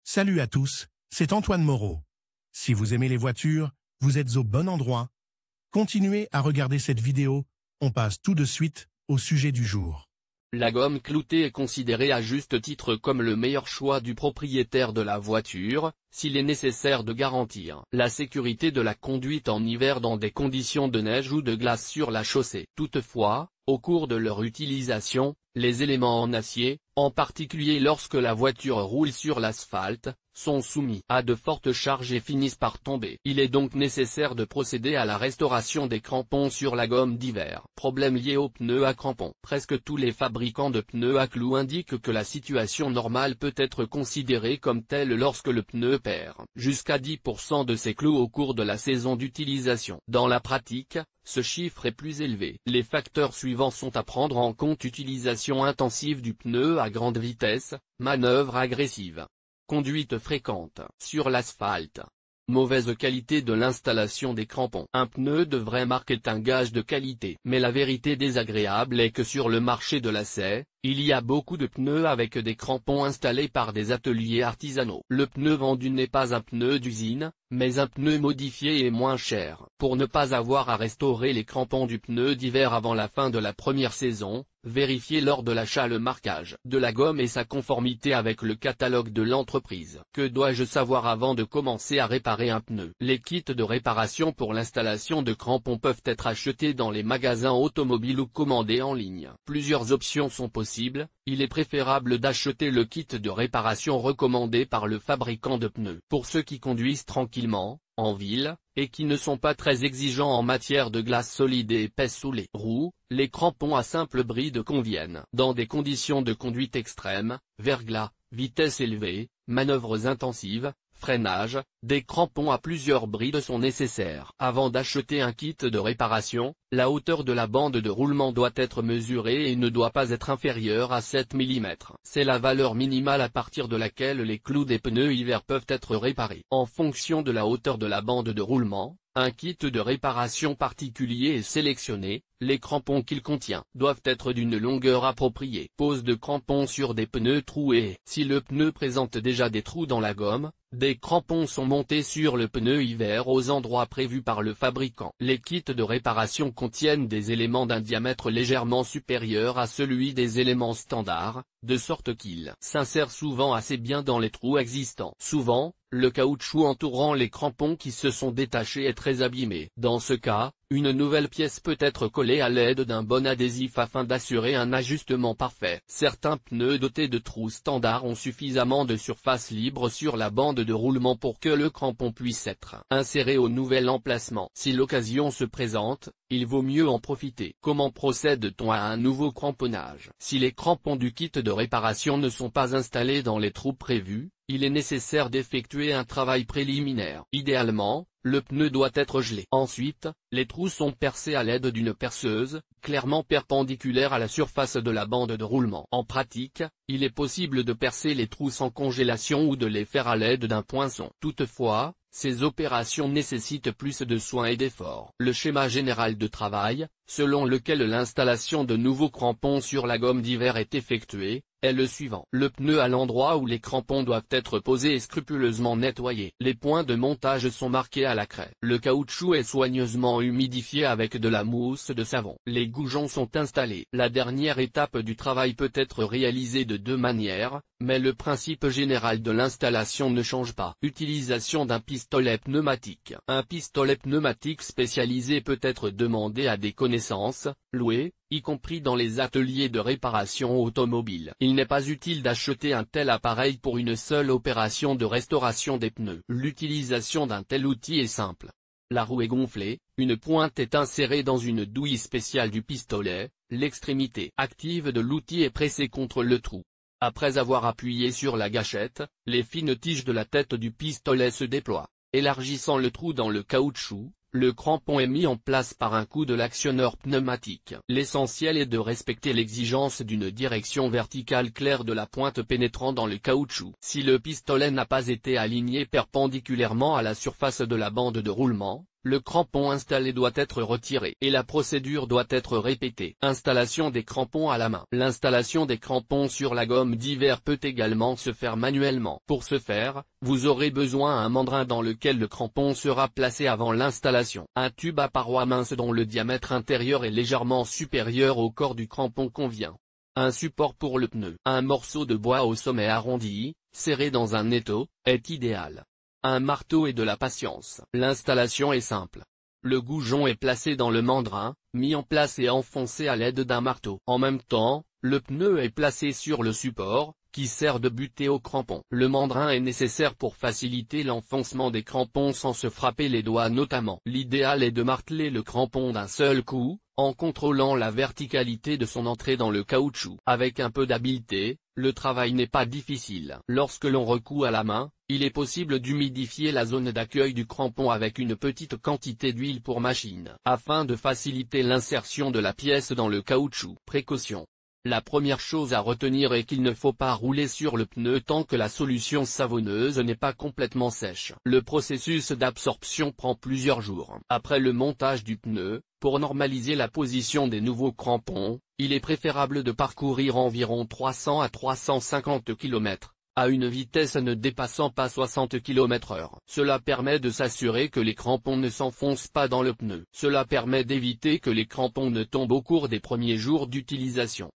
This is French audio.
Salut à tous, c'est Antoine Moreau. Si vous aimez les voitures, vous êtes au bon endroit. Continuez à regarder cette vidéo, on passe tout de suite au sujet du jour. La gomme cloutée est considérée à juste titre comme le meilleur choix du propriétaire de la voiture, s'il est nécessaire de garantir la sécurité de la conduite en hiver dans des conditions de neige ou de glace sur la chaussée. Toutefois, au cours de leur utilisation, les éléments en acier, en particulier lorsque la voiture roule sur l'asphalte, sont soumis à de fortes charges et finissent par tomber. Il est donc nécessaire de procéder à la restauration des crampons sur la gomme d'hiver. Problème lié aux pneus à crampons. Presque tous les fabricants de pneus à clous indiquent que la situation normale peut être considérée comme telle lorsque le pneu perd jusqu'à 10% de ses clous au cours de la saison d'utilisation. Dans la pratique, ce chiffre est plus élevé. Les facteurs suivants sont à prendre en compte: utilisation intensive du pneu à grande vitesse, manœuvre agressive, conduite fréquente sur l'asphalte, mauvaise qualité de l'installation des crampons. Un pneu de vraie marque est un gage de qualité. Mais la vérité désagréable est que sur le marché de l'essai, il y a beaucoup de pneus avec des crampons installés par des ateliers artisanaux. Le pneu vendu n'est pas un pneu d'usine, mais un pneu modifié et moins cher. Pour ne pas avoir à restaurer les crampons du pneu d'hiver avant la fin de la première saison, vérifiez lors de l'achat le marquage de la gomme et sa conformité avec le catalogue de l'entreprise. Que dois-je savoir avant de commencer à réparer un pneu? Les kits de réparation pour l'installation de crampons peuvent être achetés dans les magasins automobiles ou commandés en ligne. Plusieurs options sont possibles. Il est préférable d'acheter le kit de réparation recommandé par le fabricant de pneus. Pour ceux qui conduisent tranquillement, en ville, et qui ne sont pas très exigeants en matière de glace solide et épaisse sous les roues, les crampons à simple bride conviennent. Dans des conditions de conduite extrême, verglas, vitesse élevée, manœuvres intensives, freinage, des crampons à plusieurs brides sont nécessaires. Avant d'acheter un kit de réparation, la hauteur de la bande de roulement doit être mesurée et ne doit pas être inférieure à 7 mm. C'est la valeur minimale à partir de laquelle les clous des pneus hiver peuvent être réparés. En fonction de la hauteur de la bande de roulement, un kit de réparation particulier est sélectionné. Les crampons qu'il contient doivent être d'une longueur appropriée. Pose de crampons sur des pneus troués. Si le pneu présente déjà des trous dans la gomme, des crampons sont montés sur le pneu hiver aux endroits prévus par le fabricant. Les kits de réparation contiennent des éléments d'un diamètre légèrement supérieur à celui des éléments standards, de sorte qu'ils s'insèrent souvent assez bien dans les trous existants. Souvent, le caoutchouc entourant les crampons qui se sont détachés est très abîmé. Dans ce cas, une nouvelle pièce peut être collée à l'aide d'un bon adhésif afin d'assurer un ajustement parfait. Certains pneus dotés de trous standards ont suffisamment de surface libre sur la bande de roulement pour que le crampon puisse être inséré au nouvel emplacement. Si l'occasion se présente, il vaut mieux en profiter. Comment procède-t-on à un nouveau cramponnage? Si les crampons du kit de réparation ne sont pas installés dans les trous prévus, il est nécessaire d'effectuer un travail préliminaire. Idéalement, le pneu doit être gelé. Ensuite, les trous sont percés à l'aide d'une perceuse, clairement perpendiculaire à la surface de la bande de roulement. En pratique, il est possible de percer les trous sans congélation ou de les faire à l'aide d'un poinçon. Toutefois, ces opérations nécessitent plus de soins et d'efforts. Le schéma général de travail, selon lequel l'installation de nouveaux crampons sur la gomme d'hiver est effectuée, est le suivant. Le pneu à l'endroit où les crampons doivent être posés est scrupuleusement nettoyé. Les points de montage sont marqués à la craie. Le caoutchouc est soigneusement humidifié avec de la mousse de savon. Les goujons sont installés. La dernière étape du travail peut être réalisée de deux manières, mais le principe général de l'installation ne change pas. Utilisation d'un pistolet pneumatique. Un pistolet pneumatique spécialisé peut être demandé à des connaissances, loué, y compris dans les ateliers de réparation automobile. Il n'est pas utile d'acheter un tel appareil pour une seule opération de restauration des pneus. L'utilisation d'un tel outil est simple. La roue est gonflée, une pointe est insérée dans une douille spéciale du pistolet, l'extrémité active de l'outil est pressée contre le trou. Après avoir appuyé sur la gâchette, les fines tiges de la tête du pistolet se déploient, élargissant le trou dans le caoutchouc. Le crampon est mis en place par un coup de l'actionneur pneumatique. L'essentiel est de respecter l'exigence d'une direction verticale claire de la pointe pénétrant dans le caoutchouc. Si le pistolet n'a pas été aligné perpendiculairement à la surface de la bande de roulement, le crampon installé doit être retiré et la procédure doit être répétée. Installation des crampons à la main. L'installation des crampons sur la gomme d'hiver peut également se faire manuellement. Pour ce faire, vous aurez besoin d'un mandrin dans lequel le crampon sera placé avant l'installation. Un tube à parois minces dont le diamètre intérieur est légèrement supérieur au corps du crampon convient. Un support pour le pneu. Un morceau de bois au sommet arrondi, serré dans un étau, est idéal. Un marteau et de la patience. L'installation est simple. Le goujon est placé dans le mandrin, mis en place et enfoncé à l'aide d'un marteau. En même temps, le pneu est placé sur le support, qui sert de butée au crampon. Le mandrin est nécessaire pour faciliter l'enfoncement des crampons sans se frapper les doigts notamment. L'idéal est de marteler le crampon d'un seul coup, en contrôlant la verticalité de son entrée dans le caoutchouc. Avec un peu d'habileté, le travail n'est pas difficile. Lorsque l'on recoue à la main, il est possible d'humidifier la zone d'accueil du crampon avec une petite quantité d'huile pour machine, afin de faciliter l'insertion de la pièce dans le caoutchouc. Précaution. La première chose à retenir est qu'il ne faut pas rouler sur le pneu tant que la solution savonneuse n'est pas complètement sèche. Le processus d'absorption prend plusieurs jours. Après le montage du pneu, pour normaliser la position des nouveaux crampons, il est préférable de parcourir environ 300 à 350 km, à une vitesse ne dépassant pas 60 km/h. Cela permet de s'assurer que les crampons ne s'enfoncent pas dans le pneu. Cela permet d'éviter que les crampons ne tombent au cours des premiers jours d'utilisation.